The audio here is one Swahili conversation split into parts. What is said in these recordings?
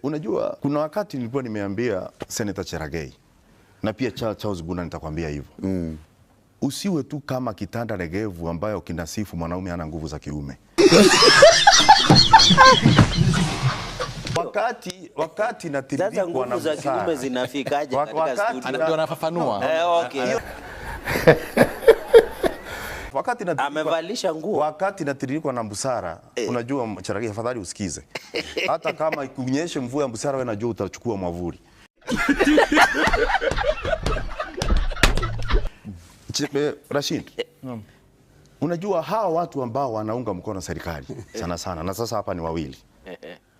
Unajua kuna wakati nilikuwa nimeambia Senator Cherargei na pia Charles Buna nitakwambia hivyo. Usiwe tu kama kitanda legevu ambayo kinasifu mwanaume ana nguvu za kiume. wakati natiriki kwa nguvu za kiume zinafikaje katika studio? Ndio anafafanua. Okay. Amevalisha nguo. Wakati natiririkwa na busara, unajua Cherargei, afadhali usikize. Hata kama ikunyeshe mvua ya busara, wewe unajua utachukua mwavuli. Rashid, unajua hawa watu ambao wanaunga mkono serikali sana sana, na sasa hapa ni wawili.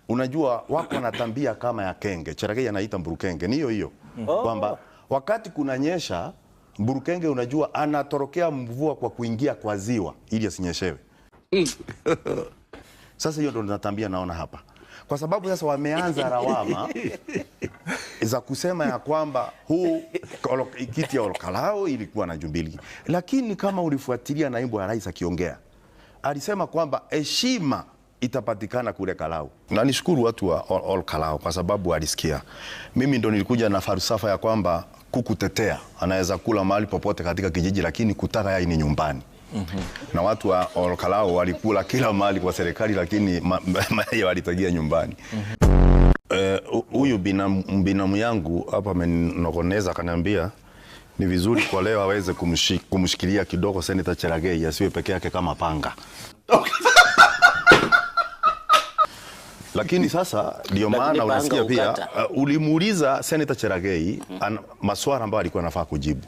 Unajua wako na tambia kama ya kenge. Cherargei anaita mburukenge. Ni hiyo kwamba wakati kunanyesha mburukenge, unajua anatorokea mvua kwa kuingia kwa ziwa ili asinyeshewe. Sasa hiyo ndo natambia naona hapa. Kwa sababu sasa wameanza lawama za kusema ya kwamba huu kiti ya Olkalao ilikuwa na Jubilee. Lakini kama ulifuatilia naibu wa rais akiongea, alisema kwamba heshima itapatikana kule Kalau. Na nishukuru watu wa Olkalao kwa sababu walisikia. Mimi ndo nilikuja na falsafa ya kwamba kuku tetea anaweza kula mahali popote katika kijiji, lakini kutaka yai ni nyumbani. Na watu wa Olkalao walikula kila mahali kwa serikali, lakini mayai walitagia nyumbani. Huyu binamu yangu hapa amenokoneza, akaniambia ni vizuri kwa leo aweze kumshikilia kidogo Senator Cherargei, asiwe peke yake kama panga. Lakini sasa ndio maana unasikia pia ulimuuliza Senator Cherargei maswala ambayo alikuwa anafaa kujibu.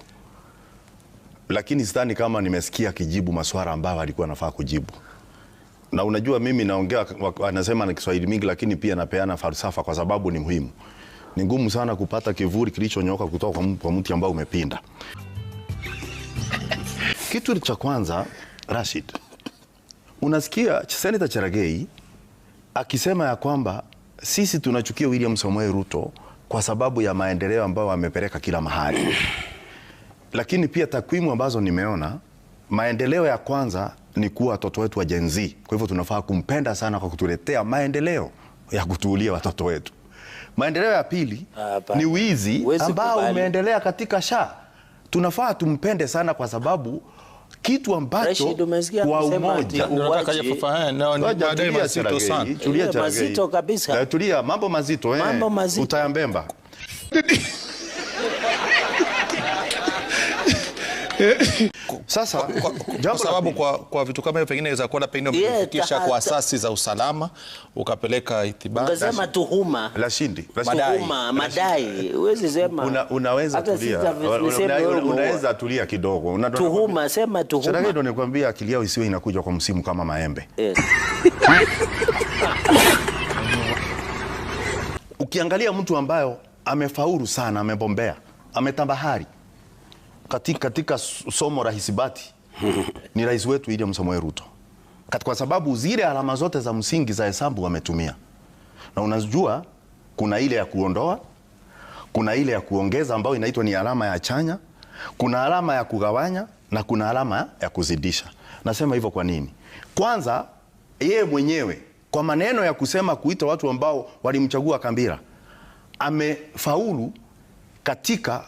Lakini sidhani kama nimesikia kijibu maswala ambayo alikuwa anafaa kujibu. Na unajua mimi naongea, anasema na Kiswahili mingi, lakini pia napeana falsafa kwa sababu ni muhimu. Ni ngumu sana kupata kivuli kilichonyoka kutoka kwa mti ambao umepinda. Kitu cha kwanza, Rashid, unasikia Senator Cherargei akisema ya kwamba sisi tunachukia William Samoei Ruto kwa sababu ya maendeleo ambayo amepeleka kila mahali. Lakini pia takwimu ambazo nimeona, maendeleo ya kwanza ni kuwa watoto wetu wa Gen Z. Kwa hivyo tunafaa kumpenda sana kwa kutuletea maendeleo ya kutuulia watoto wetu. Maendeleo ya pili ni wizi ambao umeendelea katika SHA. Tunafaa tumpende sana kwa sababu kitu ambacho kwa umoja mazito kabisa. Tulia, mambo mazito utayambemba. Sasa kwa sababu kwa vitu kama hivyo pengine inaweza kuwa pengine umefikisha kwa asasi za usalama, ukapeleka ithibati. Ungesema tuhuma. Madai. Huwezi sema. Unaweza tulia. Unaweza tulia kidogo. Tuhuma, sema tuhuma. Cherargei ndo nikwambia akili yao isiwe inakuja kwa msimu kama maembe. Ukiangalia mtu ambayo amefaulu sana, amebombea, ametambahari katika somo la hisabati ni rais wetu William Samoei Ruto. Kwa sababu zile alama zote za msingi za hesabu wametumia. Na unajua kuna ile ya kuondoa, kuna ile ya kuongeza ambayo inaitwa ni alama ya chanya, kuna alama ya kugawanya na kuna alama ya kuzidisha. Nasema hivyo kwa nini? Kwanza yeye mwenyewe kwa maneno ya kusema kuita watu ambao walimchagua Kambira, amefaulu katika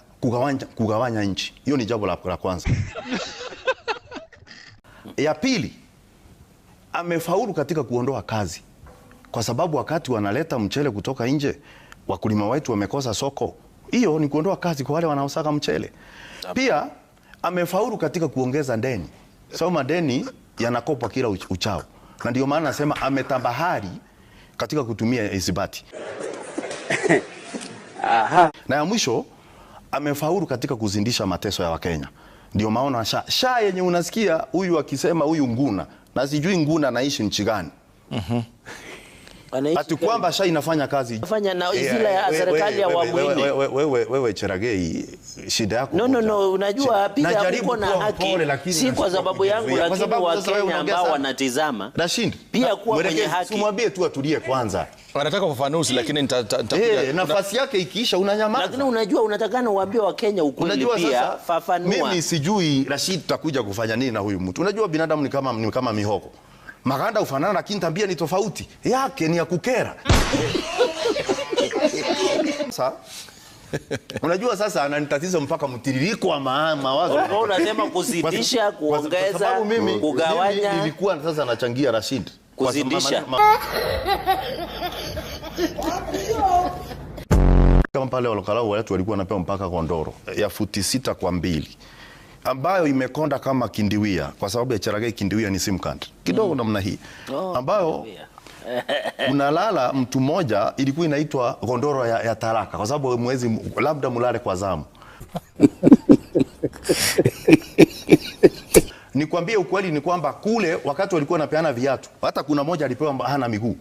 kugawanya nchi. Hiyo ni jambo la kwanza. Ya pili, amefaulu katika kuondoa kazi. Kwa sababu wakati wanaleta mchele kutoka nje, wakulima wetu wamekosa soko. Hiyo ni kuondoa kazi kwa wale wanaosaka mchele. Pia amefaulu katika kuongeza deni. Sababu madeni yanakopwa kila uchao. Na ndio maana nasema ametambahari katika kutumia hisabati. Na ya mwisho, amefaulu katika kuzindisha mateso ya Wakenya. Ndio maana SHA yenye unasikia huyu akisema huyu Nguna, na sijui Nguna anaishi nchi gani. Ati kwamba SHA inafanya kazi. Inafanya na zile ya serikali ya awamu nne. Wewe Cherargei, shida yako. No, unajua pia uko na haki. Si kwa sababu yangu, lakini Wakenya ambao wanatizama. Rashid, pia kuwa mwenye haki. Umwambie tu atulie kwanza. Wanataka ufafanuzi, lakini nitakuja. Nafasi yake ikiisha unanyamaza. Lakini unajua unatakana uambie Wakenya ukweli pia, fafanua. Mimi sijui Rashid tutakuja kufanya nini na huyu mtu. Unajua binadamu ni kama mihogo. maganda ufanana, lakini tabia ni tofauti. Yake ni ya kukera. Sasa unajua sasa ananitatiza mpaka mtiririko wa mawazo. Unasema kuzidisha, kuongeza, kugawanya. Nilikuwa sasa nachangia Rashid. Kuzidisha. Kama pale Olokalau watu walikuwa wanapewa mpaka kondoro ya futi 6 kwa 2 ambayo imekonda kama kindiwia, kwa sababu ya Cherargei kindiwia ni sim card kidogo namna hii, ambayo unalala mtu mmoja, ilikuwa inaitwa gondoro ya taraka, kwa sababu mwezi labda mulale kwa zamu. Nikwambie ukweli ni kwamba kule wakati walikuwa wanapeana viatu, hata kuna moja alipewa hana miguu.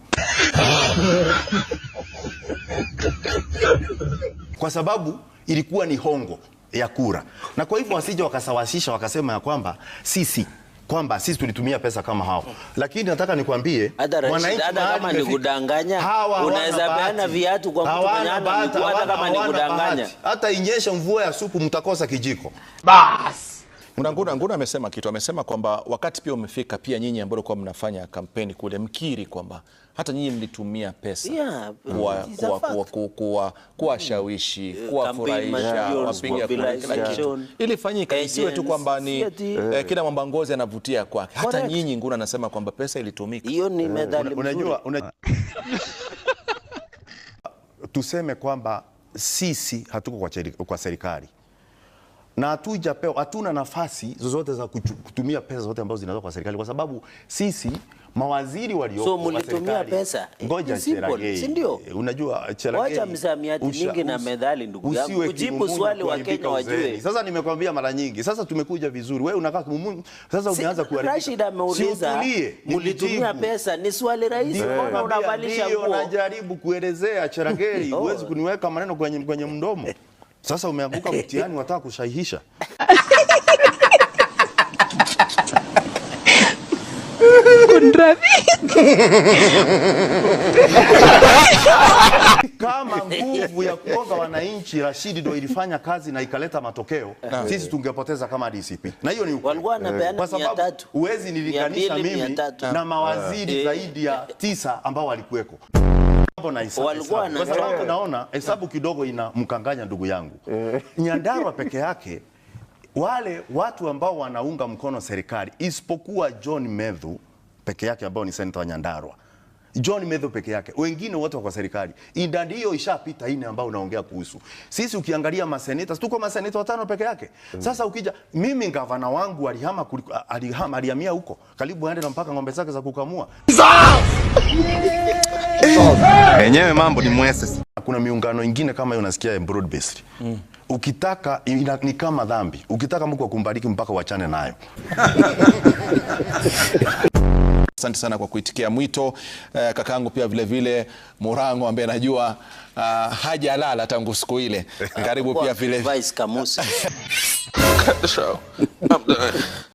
Kwa sababu ilikuwa ni hongo ya kura. Na kwa hivyo wasije wakasawasisha wakasema ya kwamba sisi tulitumia pesa kama hao. Lakini nataka nikwambie, wananchi kama ni kudanganya, unaweza peana viatu kwa mtu mwenye hana miguu, hata kama ni kudanganya. Hata inyeshe mvua ya supu mtakosa kijiko. Bas. Nguna amesema kitu, amesema kwamba wakati pia umefika pia nyinyi ambao mlikuwa mnafanya kampeni kule mkiri kwamba hata nyinyi mlitumia pesa kuwashawishi, kuwafurahisha wapiga kura. Ili fanyika isiwe tu kwamba ni kila mwambangozi anavutia kwake. Hata nyinyi Nguna anasema kwamba pesa ilitumika. Hiyo ni medali. Unajua tuseme kwamba sisi hatuko kwa serikali na hatuna nafasi zozote za kutumia pesa zote ambazo zinatoka kwa serikali, kwa sababu sisi mawaziri walioko. So mlitumia pesa. Ngoja Cherargei. Si ndio? Unajua Cherargei. Wacha msamiati mingi na medali ndugu yangu. Kujibu swali wa Kenya wajue. Sasa nimekwambia mara nyingi. Sasa tumekuja vizuri. Wewe unakaa kimumungu. Sasa umeanza kuharibika. Rashid ameuliza mlitumia pesa, ni swali rahisi. Mbona unavalisha nguo? Unajaribu kuelezea Cherargei, huwezi kuniweka maneno kwenye mdomo. Sasa umeanguka mtihani, wataka kushahihisha. Kama nguvu ya kuonga wananchi Rashid ndio ilifanya kazi na ikaleta matokeo, sisi tungepoteza kama DCP. Na hiyo ni walikuwa wanapeana 300. Huwezi nilinganisha mimi na mawaziri zaidi ya 9 ambao walikuweko. Kwa sababu naona hesabu kidogo ina mkanganya ndugu yangu. Nyandarua peke yake, wale watu ambao wanaunga mkono serikali isipokuwa John Medhu peke yake ambao ni senator wa Nyandarua. John Medhu peke yake. Wengine wote kwa serikali. Idadi hiyo ishapita 4 ambao unaongea kuhusu. Sisi ukiangalia maseneta, tuko maseneta 5 peke yake. Sasa ukija mimi gavana wangu alihamia huko. Karibu aende na mpaka ng'ombe zake za kukamua. Enyewe mambo ni mwese. Kuna miungano ingine kama hiyo unasikia broad based. Ukitaka ni kama dhambi. Ukitaka Mungu akubariki mpaka wachane nayo. Asante sana kwa kuitikia mwito. Kakaangu pia vile Murango ambaye najua hajalala tangu siku ile. Karibu pia vile Vice Kamusi. Cut the show. I'm done.